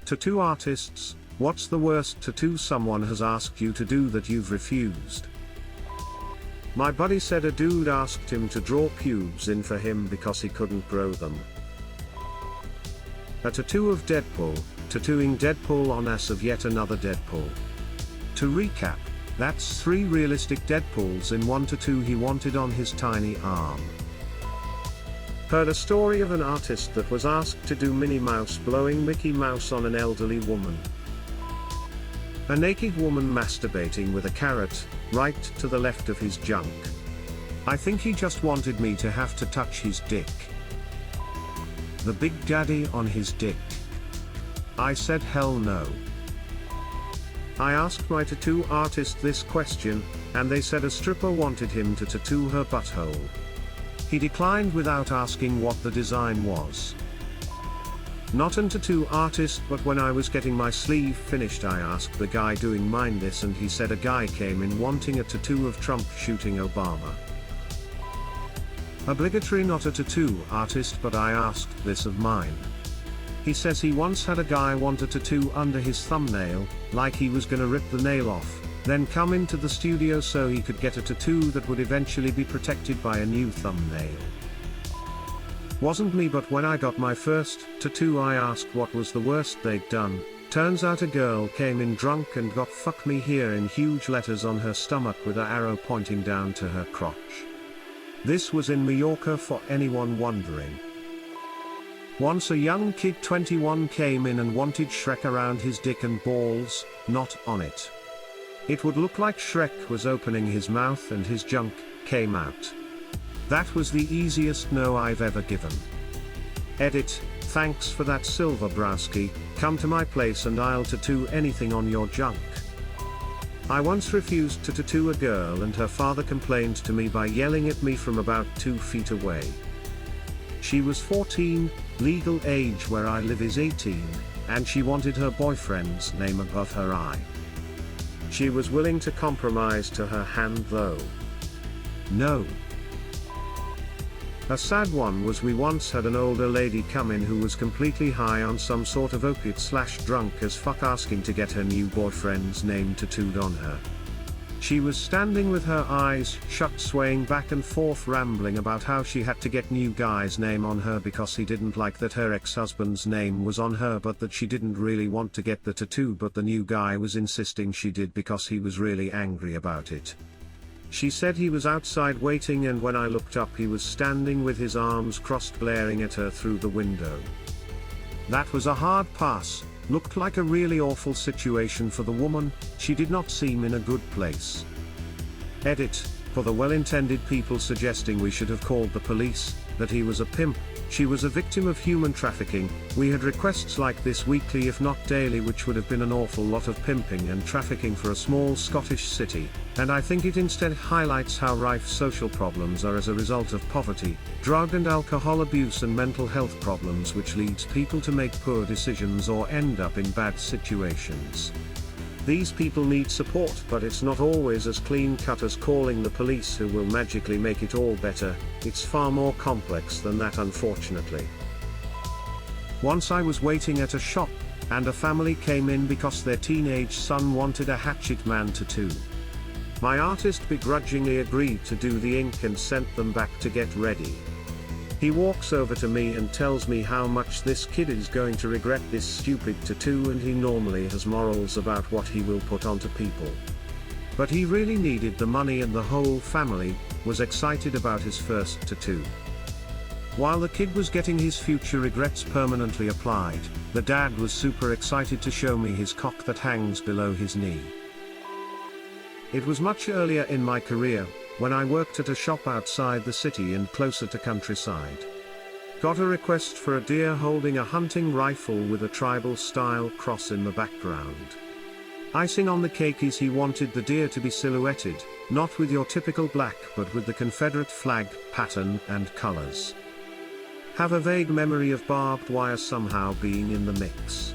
Tattoo artists, what's the worst tattoo someone has asked you to do that you've refused? My buddy said a dude asked him to draw pubes in for him because he couldn't grow them. A tattoo of Deadpool, tattooing Deadpool on ass of yet another Deadpool. To recap, that's 3 realistic Deadpools in one tattoo he wanted on his tiny arm. Heard a story of an artist that was asked to do Minnie Mouse blowing Mickey Mouse on an elderly woman. A naked woman masturbating with a carrot, right to the left of his junk. I think he just wanted me to have to touch his dick. The Big Daddy on his dick. I said hell no. I asked my tattoo artist this question, and they said a stripper wanted him to tattoo her butthole. He declined without asking what the design was. Not an tattoo artist, but when I was getting my sleeve finished I asked the guy doing mine this and he said a guy came in wanting a tattoo of Trump shooting Obama. Obligatory not a tattoo artist, but I asked this of mine. He says he once had a guy want a tattoo under his thumbnail, like he was gonna rip the nail off, then come into the studio so he could get a tattoo that would eventually be protected by a new thumbnail. Wasn't me, but when I got my first tattoo I asked what was the worst they'd done. Turns out a girl came in drunk and got "fuck me here" in huge letters on her stomach with an arrow pointing down to her crotch. This was in Mallorca for anyone wondering. Once a young kid 21 came in and wanted Shrek around his dick and balls, not on it. It would look like Shrek was opening his mouth and his junk came out. That was the easiest no I've ever given. Edit, thanks for that Silver Browski, come to my place and I'll tattoo anything on your junk. I once refused to tattoo a girl and her father complained to me by yelling at me from about 2 feet away. She was 14, legal age where I live is 18, and she wanted her boyfriend's name above her eye. She was willing to compromise to her hand though. No. A sad one was we once had an older lady come in who was completely high on some sort of opiate/drunk as fuck asking to get her new boyfriend's name tattooed on her. She was standing with her eyes shut swaying back and forth rambling about how she had to get new guy's name on her because he didn't like that her ex-husband's name was on her, but that she didn't really want to get the tattoo, but the new guy was insisting she did because he was really angry about it. She said he was outside waiting and when I looked up he was standing with his arms crossed glaring at her through the window. That was a hard pass. Looked like a really awful situation for the woman, she did not seem in a good place. Edit, for the well-intended people suggesting we should have called the police, that he was a pimp, she was a victim of human trafficking. We had requests like this weekly if not daily, which would have been an awful lot of pimping and trafficking for a small Scottish city, and I think it instead highlights how rife social problems are as a result of poverty, drug and alcohol abuse and mental health problems, which leads people to make poor decisions or end up in bad situations. These people need support, but it's not always as clean-cut as calling the police who will magically make it all better. It's far more complex than that, unfortunately. Once I was waiting at a shop, and a family came in because their teenage son wanted a Hatchet Man tattoo. My artist begrudgingly agreed to do the ink and sent them back to get ready. He walks over to me and tells me how much this kid is going to regret this stupid tattoo, and he normally has morals about what he will put onto people. But he really needed the money and the whole family was excited about his first tattoo. While the kid was getting his future regrets permanently applied, the dad was super excited to show me his cock that hangs below his knee. It was much earlier in my career, when I worked at a shop outside the city and closer to countryside. Got a request for a deer holding a hunting rifle with a tribal-style cross in the background. Icing on the cake is he wanted the deer to be silhouetted, not with your typical black but with the Confederate flag pattern and colors. Have a vague memory of barbed wire somehow being in the mix.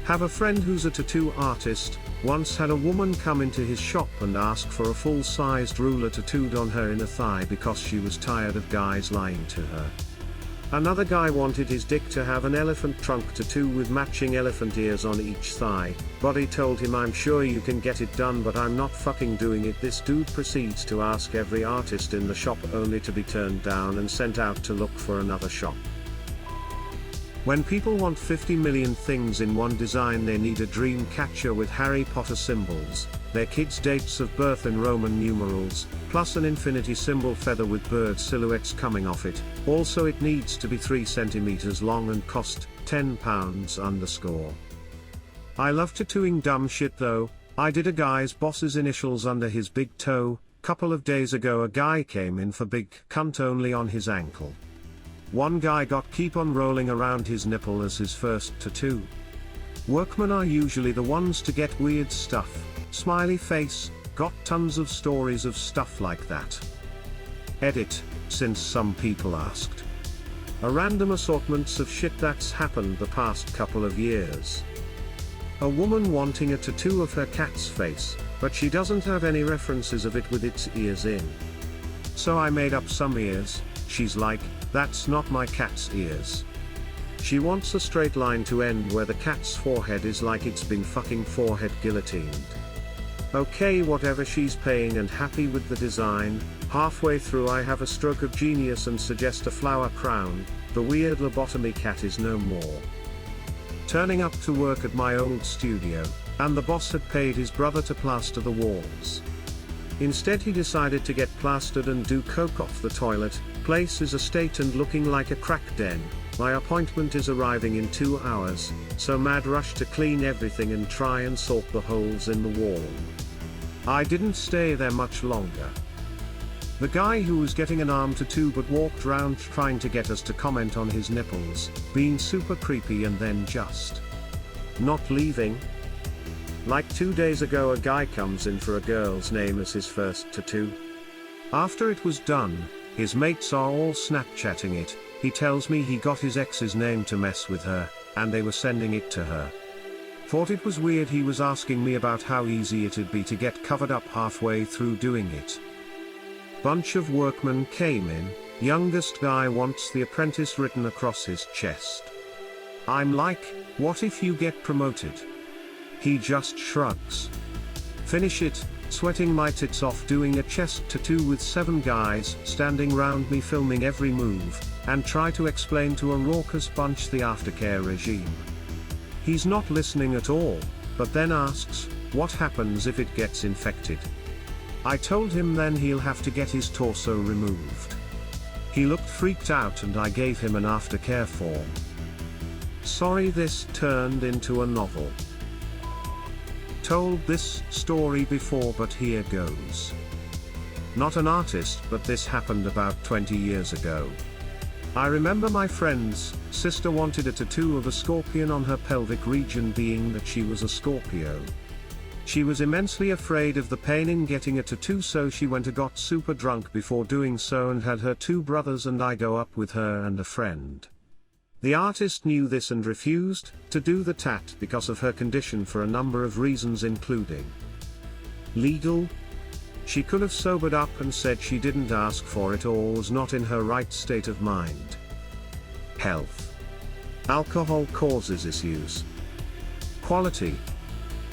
Have a friend who's a tattoo artist, once had a woman come into his shop and ask for a full-sized ruler tattooed on her inner thigh because she was tired of guys lying to her. Another guy wanted his dick to have an elephant trunk tattoo with matching elephant ears on each thigh. Body told him, I'm sure you can get it done, but I'm not fucking doing it. This dude proceeds to ask every artist in the shop, only to be turned down and sent out to look for another shop. When people want 50 million things in one design, they need a dream catcher with Harry Potter symbols, their kids' dates of birth in Roman numerals, plus an infinity symbol feather with bird silhouettes coming off it. Also it needs to be 3 centimeters long and cost £10 _. I love tattooing dumb shit though. I did a guy's boss's initials under his big toe. Couple of days ago a guy came in for big cunt only on his ankle. One guy got keep on rolling around his nipple as his first tattoo. Workmen are usually the ones to get weird stuff. Smiley face, got tons of stories of stuff like that. Edit, since some people asked. A random assortments of shit that's happened the past couple of years. A woman wanting a tattoo of her cat's face, but she doesn't have any references of it with its ears in. So I made up some ears. She's like, that's not my cat's ears. She wants a straight line to end where the cat's forehead is like it's been fucking forehead guillotined. Okay, whatever, she's paying and happy with the design. Halfway through I have a stroke of genius and suggest a flower crown. The weird lobotomy cat is no more. Turning up to work at my old studio, and the boss had paid his brother to plaster the walls. Instead he decided to get plastered and do coke off the toilet. Place is a state and looking like a crack den. My appointment is arriving in 2 hours, so mad rush to clean everything and try and sort the holes in the wall. I didn't stay there much longer. The guy who was getting an arm tattoo but walked round trying to get us to comment on his nipples, being super creepy and then just not leaving. Like 2 days ago a guy comes in for a girl's name as his first tattoo. After it was done, his mates are all Snapchatting it. He tells me he got his ex's name to mess with her, and they were sending it to her. Thought it was weird he was asking me about how easy it'd be to get covered up halfway through doing it. Bunch of workmen came in, youngest guy wants the apprentice written across his chest. I'm like, what if you get promoted? He just shrugs. Finish it, sweating my tits off doing a chest tattoo with 7 guys standing round me filming every move, and try to explain to a raucous bunch the aftercare regime. He's not listening at all, but then asks, what happens if it gets infected? I told him then he'll have to get his torso removed. He looked freaked out and I gave him an aftercare form. Sorry, this turned into a novel. Told this story before, but here goes. Not an artist, but this happened about 20 years ago. I remember my friend's sister wanted a tattoo of a scorpion on her pelvic region, being that she was a Scorpio. She was immensely afraid of the pain in getting a tattoo, so she went and got super drunk before doing so and had her 2 brothers and I go up with her and a friend. The artist knew this and refused to do the tat because of her condition for a number of reasons, including legal. She could have sobered up and said she didn't ask for it or was not in her right state of mind. Health. Alcohol causes issues. Quality.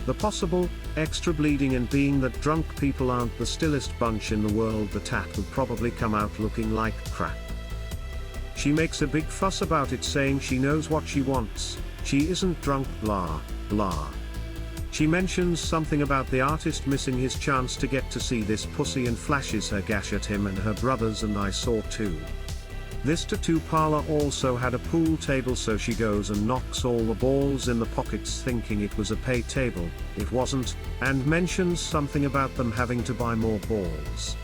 The possible extra bleeding, and being that drunk people aren't the stillest bunch in the world, the tat would probably come out looking like crap. She makes a big fuss about it, saying she knows what she wants, she isn't drunk, blah, blah. She mentions something about the artist missing his chance to get to see this pussy and flashes her gash at him and her brothers, and I saw too. This tattoo parlor also had a pool table, so she goes and knocks all the balls in the pockets thinking it was a pay table. It wasn't, and mentions something about them having to buy more balls.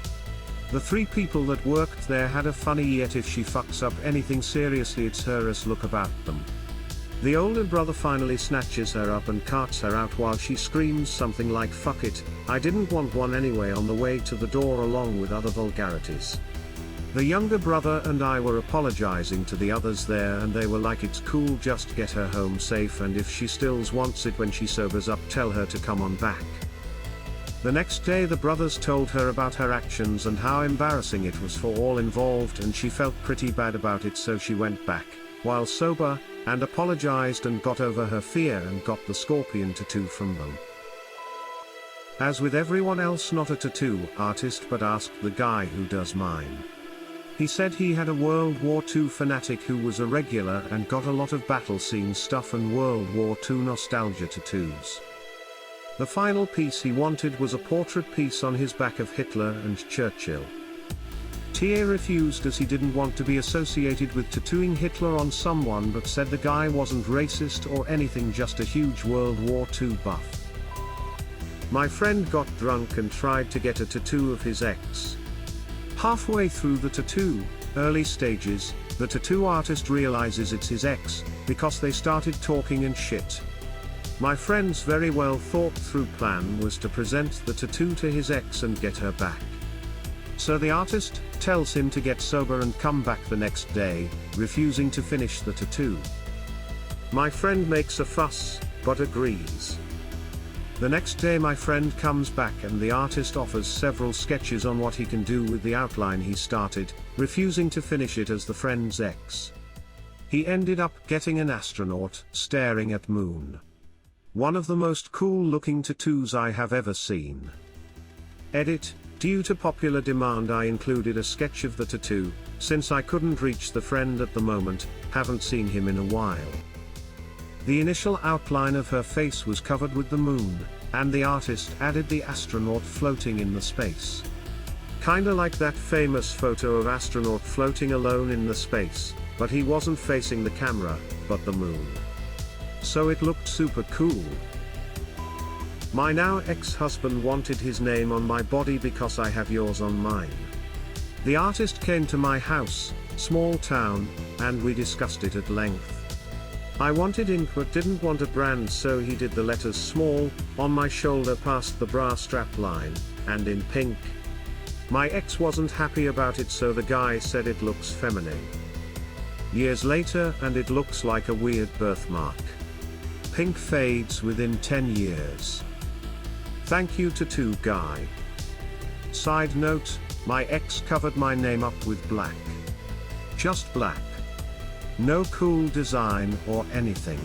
The 3 people that worked there had a funny yet if she fucks up anything seriously it's her ass look about them. The older brother finally snatches her up and carts her out while she screams something like fuck it, I didn't want one anyway on the way to the door, along with other vulgarities. The younger brother and I were apologizing to the others there and they were like, it's cool, just get her home safe, and if she still wants it when she sobers up, tell her to come on back. The next day the brothers told her about her actions and how embarrassing it was for all involved, and she felt pretty bad about it, so she went back, while sober, and apologized and got over her fear and got the scorpion tattoo from them. As with everyone else, not a tattoo artist, but asked the guy who does mine. He said he had a World War II fanatic who was a regular and got a lot of battle scene stuff and World War II nostalgia tattoos. The final piece he wanted was a portrait piece on his back of Hitler and Churchill. TA refused as he didn't want to be associated with tattooing Hitler on someone, but said the guy wasn't racist or anything, just a huge World War II buff. My friend got drunk and tried to get a tattoo of his ex. Halfway through the tattoo, early stages, the tattoo artist realizes it's his ex, because they started talking and shit. My friend's very well thought through plan was to present the tattoo to his ex and get her back. So the artist tells him to get sober and come back the next day, refusing to finish the tattoo. My friend makes a fuss, but agrees. The next day my friend comes back and the artist offers several sketches on what he can do with the outline he started, refusing to finish it as the friend's ex. He ended up getting an astronaut staring at moon. One of the most cool looking tattoos I have ever seen. Edit: due to popular demand I included a sketch of the tattoo, since I couldn't reach the friend at the moment, haven't seen him in a while. The initial outline of her face was covered with the moon, and the artist added the astronaut floating in the space. Kinda like that famous photo of astronaut floating alone in the space, but he wasn't facing the camera, but the moon. So it looked super cool. My now ex-husband wanted his name on my body because I have yours on mine. The artist came to my house, small town, and we discussed it at length. I wanted ink but didn't want a brand, so he did the letters small, on my shoulder past the bra strap line, and in pink. My ex wasn't happy about it, so the guy said it looks feminine. Years later and it looks like a weird birthmark. Pink fades within 10 years. Thank you tattoo guy. Side note, my ex covered my name up with black. Just black. No cool design or anything.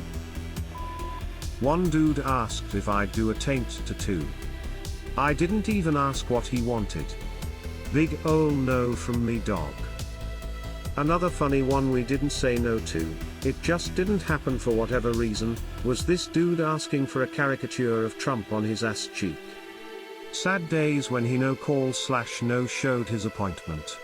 One dude asked if I'd do a taint tattoo. I didn't even ask what he wanted. Big ol' no from me dog. Another funny one we didn't say no to, it just didn't happen for whatever reason, was this dude asking for a caricature of Trump on his ass cheek. Sad days when he no showed his appointment.